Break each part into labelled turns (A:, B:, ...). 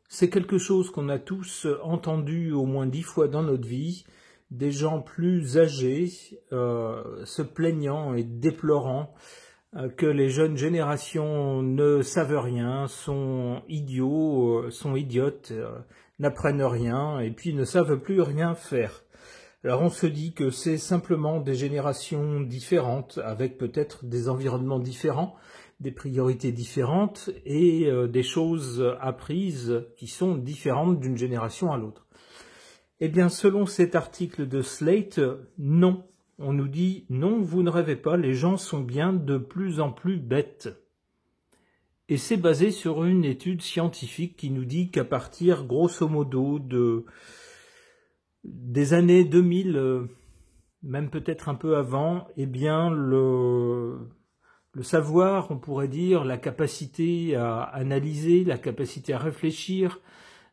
A: C'est quelque chose qu'on a tous entendu au moins 10 fois dans notre vie, des gens plus âgés se plaignant et déplorant que les jeunes générations ne savent rien, sont idiots, sont idiotes, n'apprennent rien et puis ne savent plus rien faire. Alors on se dit que c'est simplement des générations différentes, avec peut-être des environnements différents, des priorités différentes et des choses apprises qui sont différentes d'une génération à l'autre. Eh bien, selon cet article de Slate, non. On nous dit, non, vous ne rêvez pas, les gens sont bien de plus en plus bêtes. Et c'est basé sur une étude scientifique qui nous dit qu'à partir, grosso modo, des années 2000, même peut-être un peu avant, eh bien, le savoir, on pourrait dire, la capacité à analyser, la capacité à réfléchir,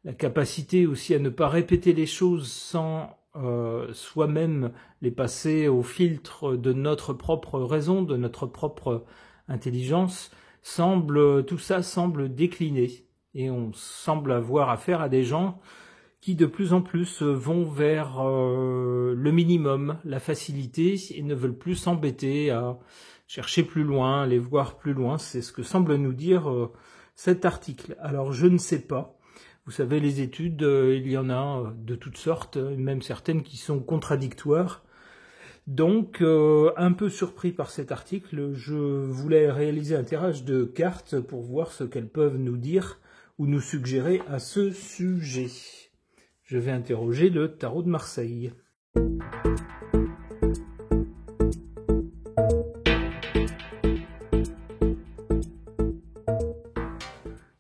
A: la capacité aussi à ne pas répéter les choses sans soi-même les passer au filtre de notre propre raison, de notre propre intelligence, tout ça semble décliner. Et on semble avoir affaire à des gens qui de plus en plus vont vers le minimum, la facilité, et ne veulent plus s'embêter à chercher plus loin, aller voir plus loin. C'est ce que semble nous dire cet article. Alors je ne sais pas. Vous savez, les études, il y en a de toutes sortes, même certaines qui sont contradictoires. Donc, un peu surpris par cet article, je voulais réaliser un tirage de cartes pour voir ce qu'elles peuvent nous dire ou nous suggérer à ce sujet. Je vais interroger le tarot de Marseille.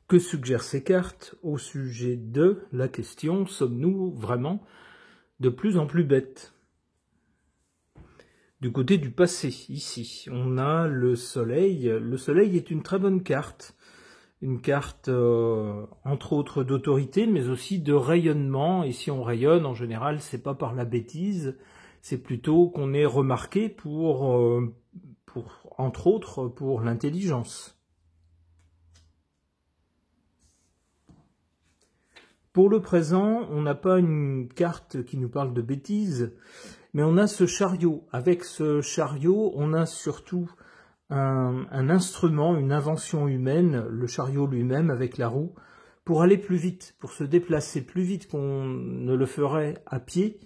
A: Que suggèrent ces cartes au sujet de la question « Sommes-nous vraiment de plus en plus bêtes ?» Du côté du passé, ici, on a le soleil. Le soleil est une très bonne carte. Une carte, entre autres, d'autorité, mais aussi de rayonnement. Et si on rayonne, en général, c'est pas par la bêtise, c'est plutôt qu'on est remarqué entre autres, pour l'intelligence. Pour le présent, on n'a pas une carte qui nous parle de bêtises, mais on a ce chariot. Avec ce chariot, on a surtout un instrument, une invention humaine, le chariot lui-même avec la roue, pour aller plus vite, pour se déplacer plus vite qu'on ne le ferait à pied,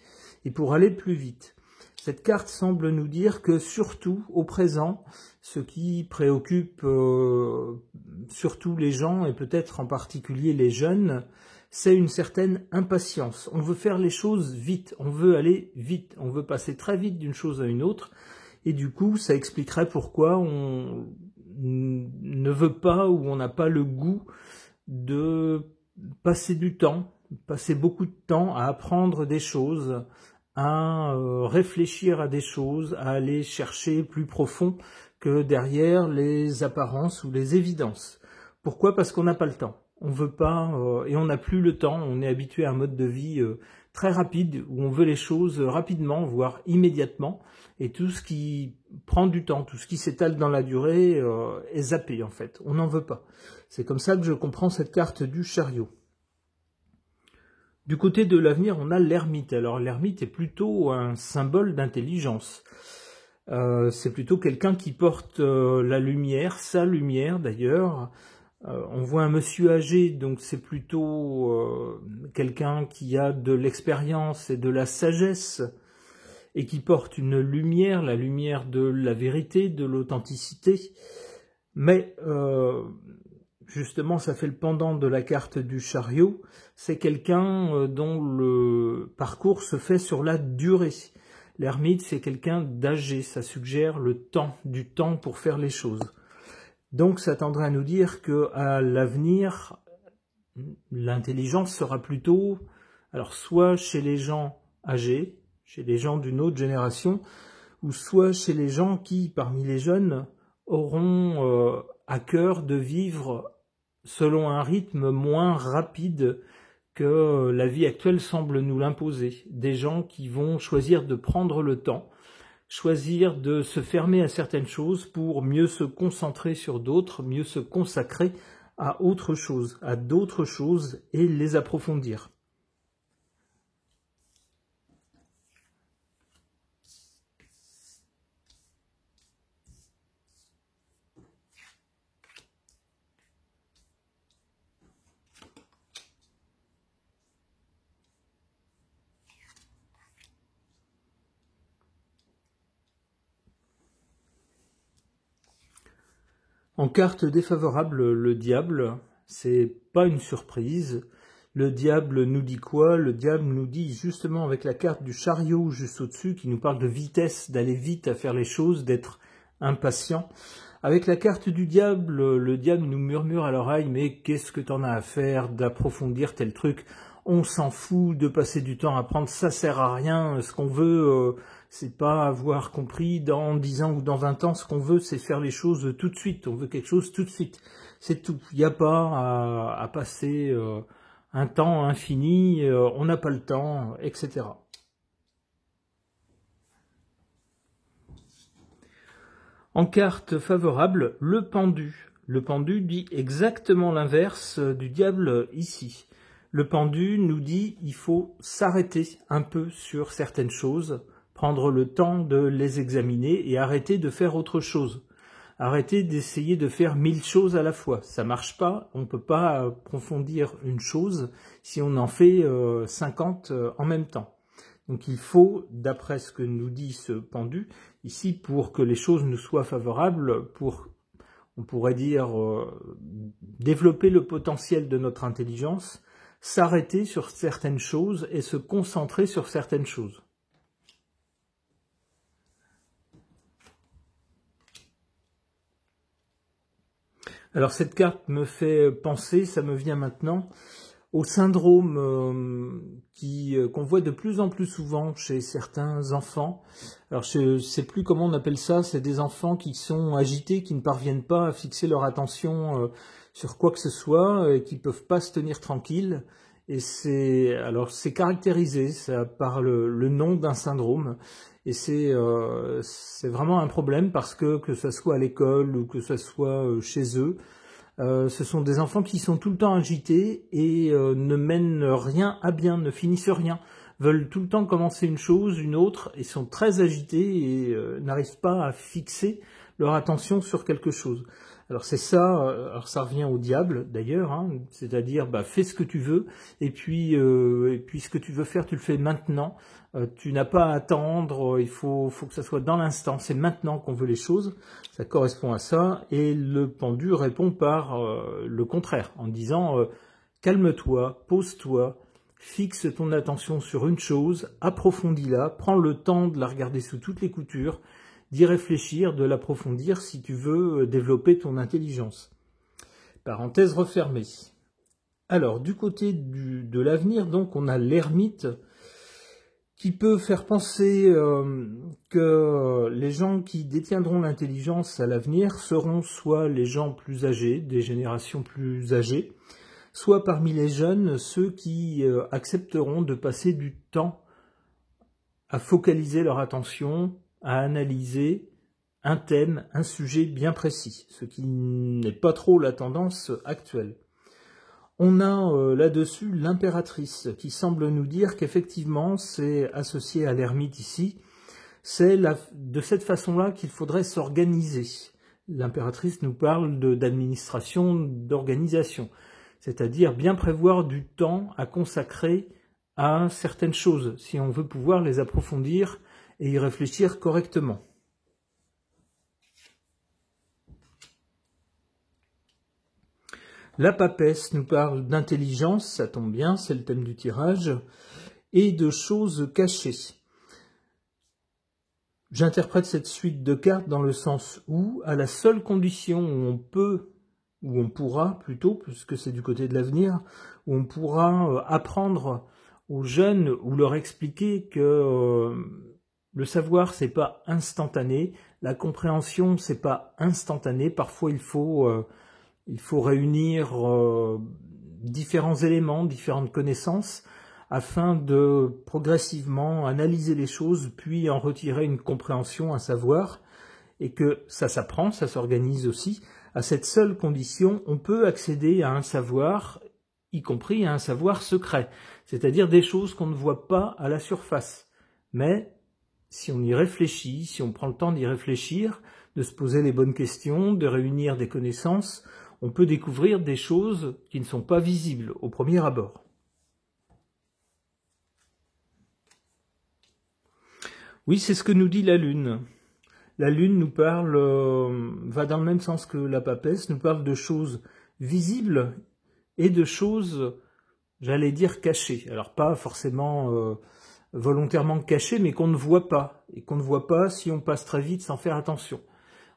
A: et pour aller plus vite. Cette carte semble nous dire que surtout, au présent, ce qui préoccupe surtout les gens, et peut-être en particulier les jeunes, c'est une certaine impatience. On veut faire les choses vite, on veut aller vite, on veut passer très vite d'une chose à une autre, et du coup, ça expliquerait pourquoi on ne veut pas ou on n'a pas le goût de passer du temps, passer beaucoup de temps à apprendre des choses, à réfléchir à des choses, à aller chercher plus profond que derrière les apparences ou les évidences. Pourquoi ? Parce qu'on n'a pas le temps. On veut pas, et on n'a plus le temps, on est habitué à un mode de vie très rapide, où on veut les choses rapidement, voire immédiatement, et tout ce qui prend du temps, tout ce qui s'étale dans la durée est zappé en fait, on n'en veut pas. C'est comme ça que je comprends cette carte du chariot. Du côté de l'avenir, on a l'ermite. Alors l'ermite est plutôt un symbole d'intelligence. C'est plutôt quelqu'un qui porte la lumière, sa lumière d'ailleurs. On voit un monsieur âgé, donc c'est plutôt quelqu'un qui a de l'expérience et de la sagesse et qui porte une lumière, la lumière de la vérité, de l'authenticité. Mais justement, ça fait le pendant de la carte du chariot. C'est quelqu'un dont le parcours se fait sur la durée. L'ermite, c'est quelqu'un d'âgé, ça suggère le temps, du temps pour faire les choses. Donc ça tendrait à nous dire qu'à l'avenir, l'intelligence sera plutôt, alors soit chez les gens âgés, chez les gens d'une autre génération, ou soit chez les gens qui, parmi les jeunes, auront à cœur de vivre selon un rythme moins rapide que la vie actuelle semble nous l'imposer. Des gens qui vont choisir de prendre le temps, choisir de se fermer à certaines choses pour mieux se concentrer sur d'autres, mieux se consacrer à autre chose, à d'autres choses et les approfondir. En carte défavorable, le diable, c'est pas une surprise. Le diable nous dit quoi? Le diable nous dit justement avec la carte du chariot juste au-dessus, qui nous parle de vitesse, d'aller vite à faire les choses, d'être impatient. Avec la carte du diable, le diable nous murmure à l'oreille, mais qu'est-ce que t'en as à faire d'approfondir tel truc? On s'en fout de passer du temps à apprendre, ça sert à rien. Ce qu'on veut, c'est pas avoir compris dans 10 ans ou dans 20 ans. Ce qu'on veut, c'est faire les choses tout de suite. On veut quelque chose tout de suite. C'est tout. Il n'y a pas à passer un temps infini. On n'a pas le temps, etc. En carte favorable, le pendu. Le pendu dit exactement l'inverse du diable ici. Le pendu nous dit il faut s'arrêter un peu sur certaines choses, prendre le temps de les examiner et arrêter de faire autre chose. Arrêter d'essayer de faire 1000 choses à la fois. Ça marche pas, on ne peut pas approfondir une chose si on en fait 50 en même temps. Donc il faut, d'après ce que nous dit ce pendu, ici pour que les choses nous soient favorables, pour, on pourrait dire, développer le potentiel de notre intelligence, s'arrêter sur certaines choses et se concentrer sur certaines choses. Alors cette carte me fait penser, ça me vient maintenant, au syndrome qu'on voit de plus en plus souvent chez certains enfants. Alors je ne sais plus comment on appelle ça, c'est des enfants qui sont agités, qui ne parviennent pas à fixer leur attention sur quoi que ce soit, et qui ne peuvent pas se tenir tranquilles. Et c'est caractérisé ça, par le nom d'un syndrome. Et c'est vraiment un problème parce que ce soit à l'école ou que ce soit chez eux, ce sont des enfants qui sont tout le temps agités et ne mènent rien à bien, ne finissent rien, veulent tout le temps commencer une chose, une autre, et sont très agités et n'arrivent pas à fixer leur attention sur quelque chose. Alors c'est ça, alors ça revient au diable d'ailleurs, hein, c'est-à-dire fais ce que tu veux, et puis ce que tu veux faire, tu le fais maintenant. Tu n'as pas à attendre, il faut que ça soit dans l'instant, c'est maintenant qu'on veut les choses, ça correspond à ça, et le pendu répond par le contraire, en disant calme-toi, pose-toi, fixe ton attention sur une chose, approfondis-la, prends le temps de la regarder sous toutes les coutures, d'y réfléchir, de l'approfondir si tu veux développer ton intelligence. Parenthèse refermée. Alors, du côté de l'avenir, donc, on a l'ermite qui peut faire penser que les gens qui détiendront l'intelligence à l'avenir seront soit les gens plus âgés, des générations plus âgées, soit parmi les jeunes, ceux qui accepteront de passer du temps à focaliser leur attention, à analyser un thème, un sujet bien précis, ce qui n'est pas trop la tendance actuelle. On a là-dessus l'impératrice qui semble nous dire qu'effectivement c'est associé à l'ermite ici, c'est de cette façon-là qu'il faudrait s'organiser. L'impératrice nous parle d'administration, d'organisation, c'est-à-dire bien prévoir du temps à consacrer à certaines choses, si on veut pouvoir les approfondir et y réfléchir correctement. La papesse nous parle d'intelligence, ça tombe bien, c'est le thème du tirage, et de choses cachées. J'interprète cette suite de cartes dans le sens où, à la seule condition où on peut, où on pourra plutôt, puisque c'est du côté de l'avenir, où on pourra apprendre aux jeunes ou leur expliquer que le savoir c'est pas instantané, la compréhension c'est pas instantané, parfois il faut réunir différents éléments, différentes connaissances, afin de progressivement analyser les choses, puis en retirer une compréhension, un savoir, et que ça s'apprend, ça s'organise aussi. À cette seule condition, on peut accéder à un savoir, y compris à un savoir secret, c'est-à-dire des choses qu'on ne voit pas à la surface. Mais si on y réfléchit, si on prend le temps d'y réfléchir, de se poser les bonnes questions, de réunir des connaissances, on peut découvrir des choses qui ne sont pas visibles au premier abord. Oui, c'est ce que nous dit la Lune. La Lune nous parle, va dans le même sens que la papesse, nous parle de choses visibles et de choses, j'allais dire, cachées. Alors pas forcément volontairement cachées, mais qu'on ne voit pas. Et qu'on ne voit pas si on passe très vite sans faire attention.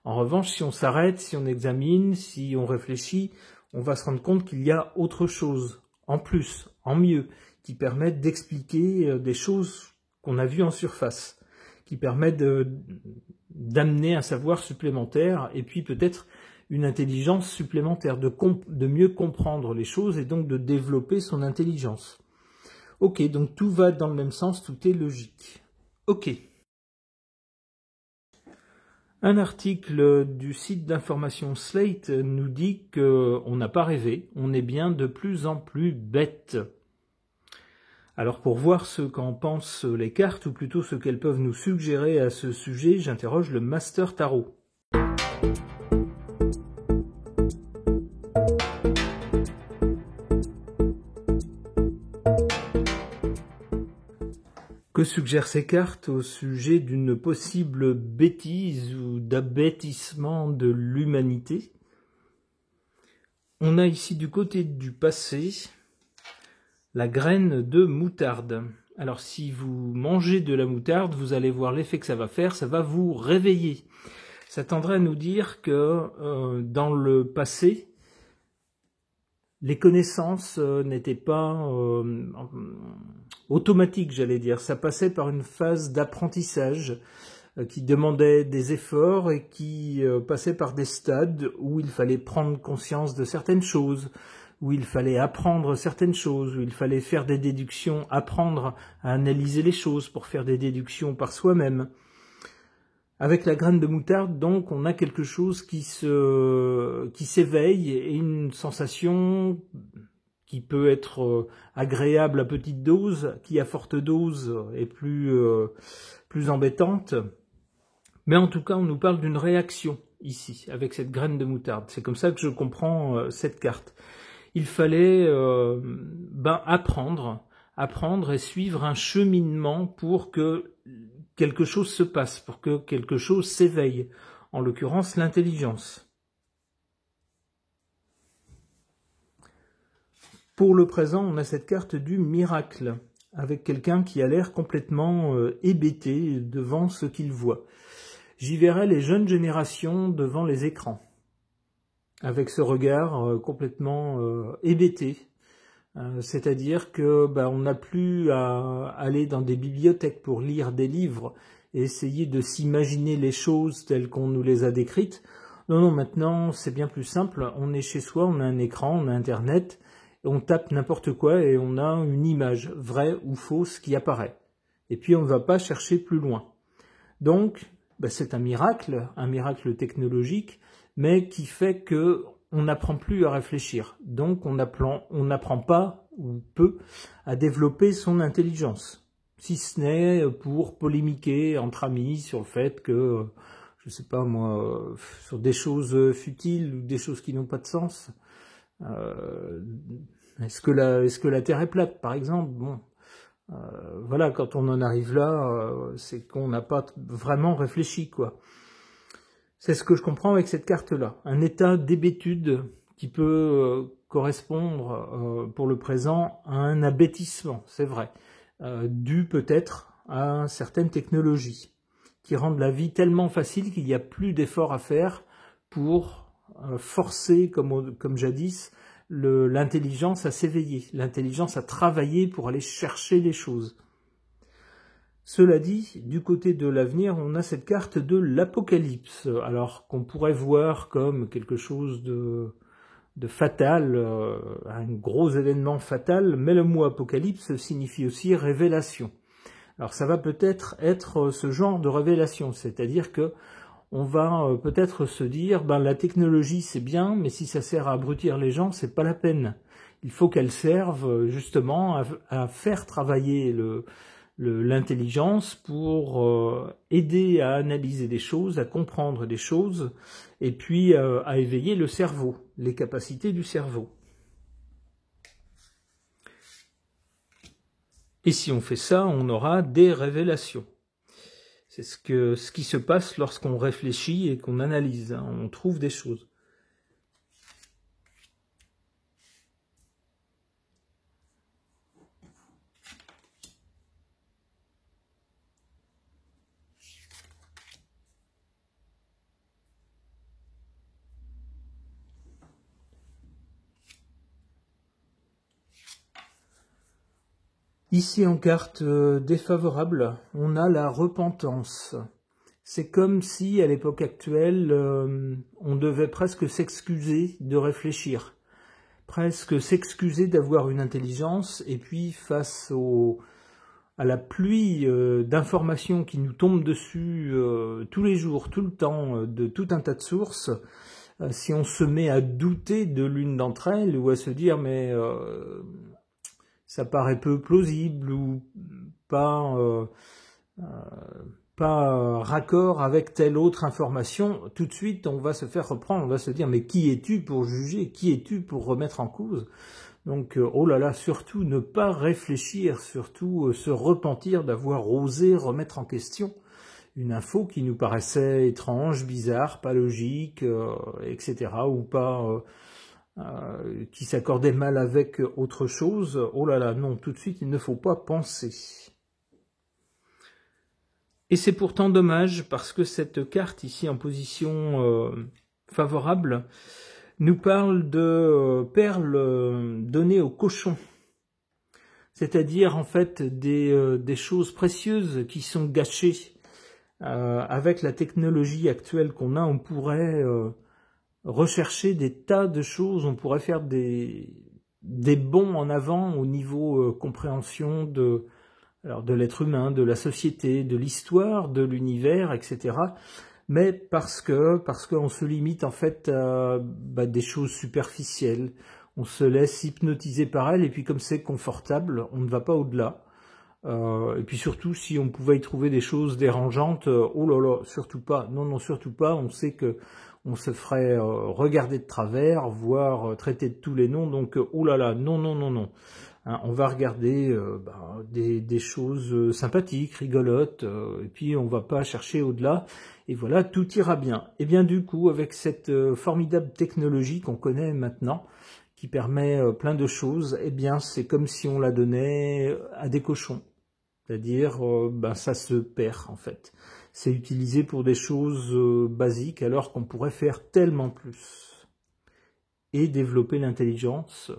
A: En revanche, si on s'arrête, si on examine, si on réfléchit, on va se rendre compte qu'il y a autre chose, en plus, en mieux, qui permettent d'expliquer des choses qu'on a vues en surface, qui permettent d'amener un savoir supplémentaire et puis peut-être une intelligence supplémentaire, de mieux comprendre les choses et donc de développer son intelligence. Ok, donc tout va dans le même sens, tout est logique. Ok. Un article du site d'information Slate nous dit qu'on n'a pas rêvé, on est bien de plus en plus bête. Alors pour voir ce qu'en pensent les cartes, ou plutôt ce qu'elles peuvent nous suggérer à ce sujet, j'interroge le Master Tarot. Que suggèrent ces cartes au sujet d'une possible bêtise ou d'abêtissement de l'humanité? On a ici du côté du passé la graine de moutarde. Alors si vous mangez de la moutarde, vous allez voir l'effet que ça va faire, ça va vous réveiller. Ça tendrait à nous dire que dans le passé, les connaissances n'étaient pas automatiques, j'allais dire. Ça passait par une phase d'apprentissage qui demandait des efforts et qui passait par des stades où il fallait prendre conscience de certaines choses, où il fallait apprendre certaines choses, où il fallait faire des déductions, apprendre à analyser les choses pour faire des déductions par soi-même. Avec la graine de moutarde, donc, on a quelque chose qui s'éveille et une sensation qui peut être agréable à petite dose, qui à forte dose est plus embêtante. Mais en tout cas, on nous parle d'une réaction ici, avec cette graine de moutarde. C'est comme ça que je comprends cette carte. Il fallait apprendre et suivre un cheminement pour que quelque chose se passe, pour que quelque chose s'éveille, en l'occurrence l'intelligence. Pour le présent, on a cette carte du miracle, avec quelqu'un qui a l'air complètement hébété devant ce qu'il voit. J'y verrai les jeunes générations devant les écrans, avec ce regard complètement hébété. C'est-à-dire que on n'a plus à aller dans des bibliothèques pour lire des livres et essayer de s'imaginer les choses telles qu'on nous les a décrites. Non, maintenant c'est bien plus simple, on est chez soi, on a un écran, on a internet, on tape n'importe quoi et on a une image, vraie ou fausse, qui apparaît. Et puis on ne va pas chercher plus loin. Donc c'est un miracle technologique, mais qui fait que on n'apprend plus à réfléchir. Donc on n'apprend pas ou peu à développer son intelligence. Si ce n'est pour polémiquer entre amis sur le fait que, je sais pas moi, sur des choses futiles ou des choses qui n'ont pas de sens. Est-ce que la Terre est plate, par exemple? Bon, voilà, quand on en arrive là, c'est qu'on n'a pas vraiment réfléchi, quoi. C'est ce que je comprends avec cette carte-là. Un état d'hébétude qui peut correspondre pour le présent à un abêtissement, c'est vrai, dû peut-être à certaines technologies qui rendent la vie tellement facile qu'il n'y a plus d'efforts à faire pour forcer, comme jadis, l'intelligence à s'éveiller, l'intelligence à travailler pour aller chercher les choses. Cela dit, du côté de l'avenir, on a cette carte de l'Apocalypse, alors qu'on pourrait voir comme quelque chose fatal, un gros événement fatal, mais le mot apocalypse signifie aussi révélation. Alors ça va peut-être être ce genre de révélation, c'est-à-dire que on va peut-être se dire, ben la technologie c'est bien, mais si ça sert à abrutir les gens, c'est pas la peine. Il faut qu'elle serve justement à faire travailler l'intelligence pour aider à analyser des choses, à comprendre des choses, et puis à éveiller le cerveau, les capacités du cerveau. Et si on fait ça, on aura des révélations. C'est ce qui se passe lorsqu'on réfléchit et qu'on analyse, hein, on trouve des choses. Ici en carte défavorable, on a la repentance. C'est comme si, à l'époque actuelle, on devait presque s'excuser de réfléchir, presque s'excuser d'avoir une intelligence, et puis face à la pluie d'informations qui nous tombent dessus tous les jours, tout le temps, de tout un tas de sources, si on se met à douter de l'une d'entre elles, ou à se dire mais ça paraît peu plausible ou pas raccord avec telle autre information, tout de suite on va se faire reprendre, on va se dire mais qui es-tu pour juger, qui es-tu pour remettre en cause? Donc oh là là, surtout ne pas réfléchir, surtout se repentir d'avoir osé remettre en question une info qui nous paraissait étrange, bizarre, pas logique, etc. ou pas qui s'accordait mal avec autre chose. Oh là là, non, tout de suite il ne faut pas penser. Et c'est pourtant dommage parce que cette carte ici en position favorable nous parle de perles données aux cochons. C'est-à-dire en fait des choses précieuses qui sont gâchées. Avec la technologie actuelle qu'on a, on pourrait rechercher des tas de choses, on pourrait faire des bonds en avant au niveau compréhension de l'être humain, de la société, de l'histoire, de l'univers, etc. Mais parce qu'on se limite en fait à des choses superficielles, on se laisse hypnotiser par elles, et puis comme c'est confortable, on ne va pas au-delà. Et puis surtout, si on pouvait y trouver des choses dérangeantes, oh là là, surtout pas, non, non, surtout pas, on sait que on se ferait regarder de travers, voire traiter de tous les noms, donc oh là là, non, non, non, non. Hein, on va regarder des choses sympathiques, rigolotes, et puis on va pas chercher au-delà, et voilà, tout ira bien. Et bien du coup, avec cette formidable technologie qu'on connaît maintenant, qui permet plein de choses, eh bien c'est comme si on la donnait à des cochons. C'est-à-dire, ça se perd en fait. C'est utilisé pour des choses basiques alors qu'on pourrait faire tellement plus. Et développer l'intelligence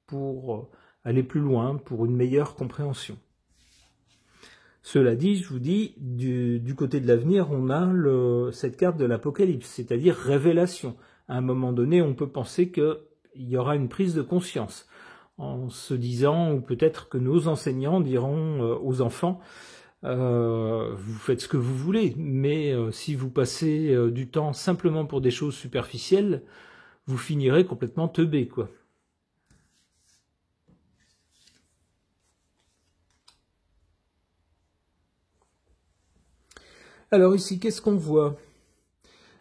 A: pour aller plus loin, pour une meilleure compréhension. Cela dit, je vous dis, du côté de l'avenir, on a cette carte de l'Apocalypse, c'est-à-dire révélation. À un moment donné, on peut penser qu'il y aura une prise de conscience, en se disant, ou peut-être que nos enseignants diront aux enfants, vous faites ce que vous voulez, mais si vous passez du temps simplement pour des choses superficielles, vous finirez complètement teubé, quoi. Alors ici, qu'est-ce qu'on voit?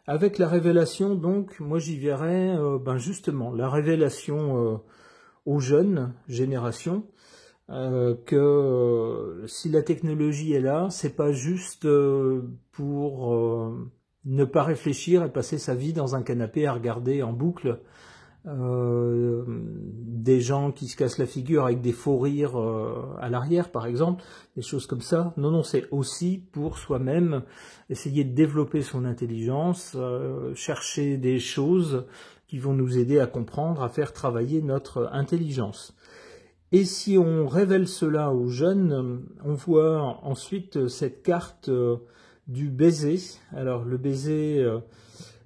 A: Avec la révélation, donc, moi j'y verrais justement la révélation aux jeunes générations, que si la technologie est là, c'est pas juste pour ne pas réfléchir et passer sa vie dans un canapé à regarder en boucle des gens qui se cassent la figure avec des faux rires à l'arrière, par exemple, des choses comme ça. Non, non, c'est aussi pour soi-même essayer de développer son intelligence, chercher des choses qui vont nous aider à comprendre, à faire travailler notre intelligence. Et si on révèle cela aux jeunes, on voit ensuite cette carte du baiser. Alors le baiser,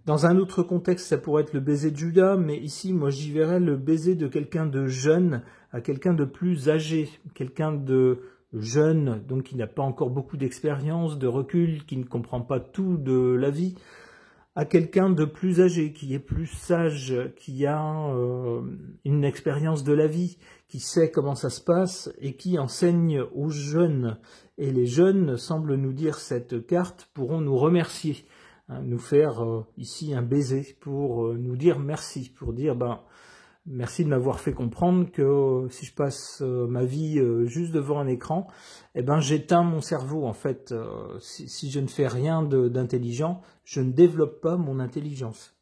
A: Dans un autre contexte, ça pourrait être le baiser de Judas, mais ici, moi, j'y verrais le baiser de quelqu'un de jeune à quelqu'un de plus âgé, quelqu'un de jeune, donc qui n'a pas encore beaucoup d'expérience, de recul, qui ne comprend pas tout de la vie, à quelqu'un de plus âgé, qui est plus sage, qui a une expérience de la vie, qui sait comment ça se passe et qui enseigne aux jeunes. Et les jeunes, semble nous dire cette carte, pourront nous remercier, hein, nous faire ici un baiser pour nous dire merci, pour dire merci de m'avoir fait comprendre que si je passe ma vie juste devant un écran, j'éteins mon cerveau. En fait, si je ne fais rien d'intelligent, je ne développe pas mon intelligence.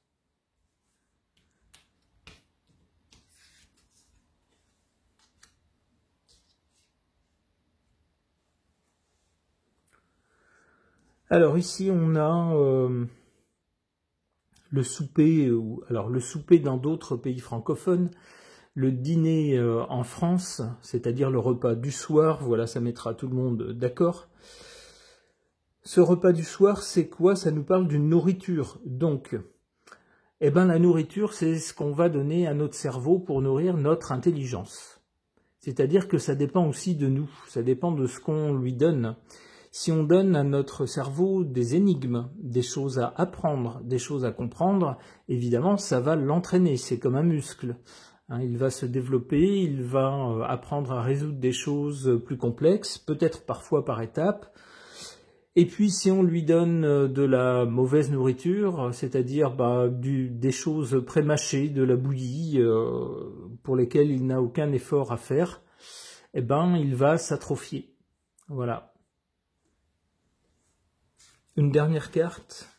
A: Alors ici, on a le souper, le souper dans d'autres pays francophones, le dîner en France, c'est-à-dire le repas du soir, voilà, ça mettra tout le monde d'accord. Ce repas du soir, c'est quoi? Ça nous parle d'une nourriture. Donc, la nourriture, c'est ce qu'on va donner à notre cerveau pour nourrir notre intelligence. C'est-à-dire que ça dépend aussi de nous, ça dépend de ce qu'on lui donne. Si on donne à notre cerveau des énigmes, des choses à apprendre, des choses à comprendre, évidemment, ça va l'entraîner, c'est comme un muscle. Il va se développer, il va apprendre à résoudre des choses plus complexes, peut-être parfois par étapes. Et puis si on lui donne de la mauvaise nourriture, c'est-à-dire des choses pré-mâchées, de la bouillie, pour lesquelles il n'a aucun effort à faire, il va s'atrophier. Voilà. Une dernière carte.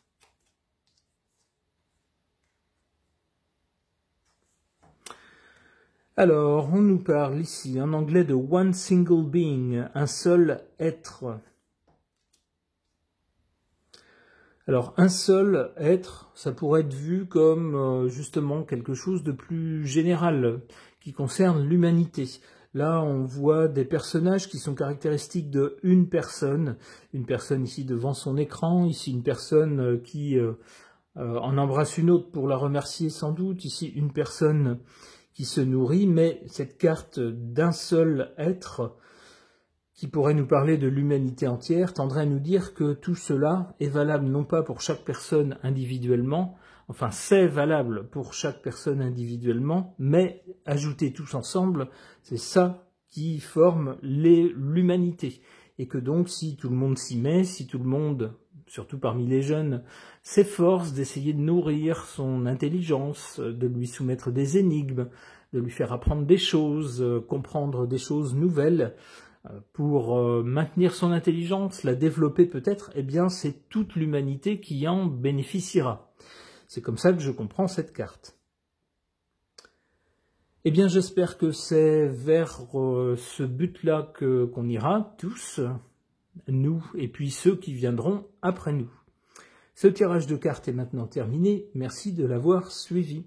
A: Alors, on nous parle ici en anglais de one single being, un seul être. Alors, un seul être, ça pourrait être vu comme justement quelque chose de plus général, qui concerne l'humanité. Là, on voit des personnages qui sont caractéristiques de une personne ici devant son écran, ici une personne qui en embrasse une autre pour la remercier sans doute, ici une personne qui se nourrit, mais cette carte d'un seul être qui pourrait nous parler de l'humanité entière tendrait à nous dire que tout cela est valable non pas pour chaque personne individuellement, enfin c'est valable pour chaque personne individuellement, mais ajoutés tous ensemble, c'est ça qui forme l'humanité. Et que donc si tout le monde s'y met, si tout le monde, surtout parmi les jeunes, s'efforce d'essayer de nourrir son intelligence, de lui soumettre des énigmes, de lui faire apprendre des choses, comprendre des choses nouvelles, pour maintenir son intelligence, la développer peut-être, c'est toute l'humanité qui en bénéficiera. C'est comme ça que je comprends cette carte. J'espère que c'est vers ce but-là qu'on ira tous, nous et puis ceux qui viendront après nous. Ce tirage de cartes est maintenant terminé. Merci de l'avoir suivi.